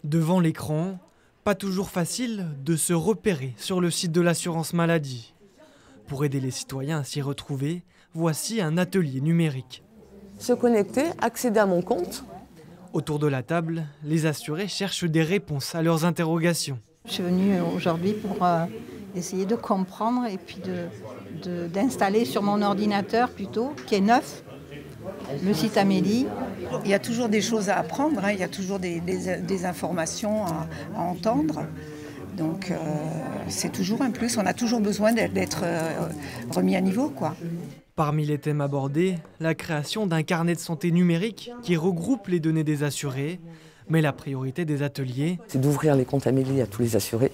Devant l'écran, pas toujours facile de se repérer sur le site de l'assurance maladie. Pour aider les citoyens à s'y retrouver, voici un atelier numérique. Se connecter, accéder à mon compte. Autour de la table, les assurés cherchent des réponses à leurs interrogations. Je suis venue aujourd'hui pour essayer de comprendre et puis d'installer sur mon ordinateur plutôt, qui est neuf, le site Amélie. Il y a toujours des choses à apprendre, hein. Il y a toujours des informations à entendre. Donc c'est toujours un plus, on a toujours besoin d'être remis à niveau, quoi. Parmi les thèmes abordés, la création d'un carnet de santé numérique qui regroupe les données des assurés. Mais la priorité des ateliers, c'est d'ouvrir les comptes Amélie à tous les assurés,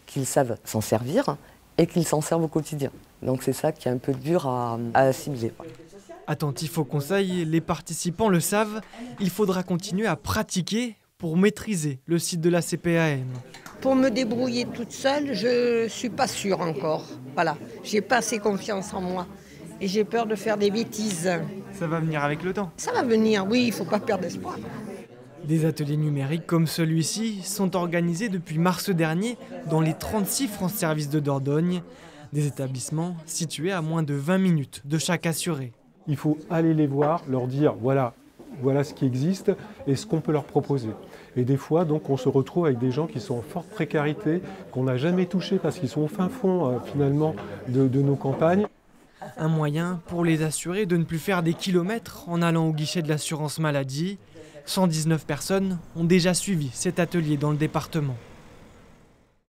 qu'ils savent s'en servir et qu'ils s'en servent au quotidien. Donc c'est ça qui est un peu dur à assimiler. Attentifs aux conseils, les participants le savent, il faudra continuer à pratiquer pour maîtriser le site de la CPAM. Pour me débrouiller toute seule, je ne suis pas sûre encore. Voilà, j'ai pas assez confiance en moi et j'ai peur de faire des bêtises. Ça va venir avec le temps. Ça va venir, oui, il ne faut pas perdre espoir. Des ateliers numériques comme celui-ci sont organisés depuis mars dernier dans les 36 France Services de Dordogne, des établissements situés à moins de 20 minutes de chaque assuré. Il faut aller les voir, leur dire voilà ce qui existe et ce qu'on peut leur proposer. Et des fois, donc, on se retrouve avec des gens qui sont en forte précarité, qu'on n'a jamais touchés parce qu'ils sont au fin fond finalement de nos campagnes. Un moyen pour les assurés de ne plus faire des kilomètres en allant au guichet de l'assurance maladie. 119 personnes ont déjà suivi cet atelier dans le département.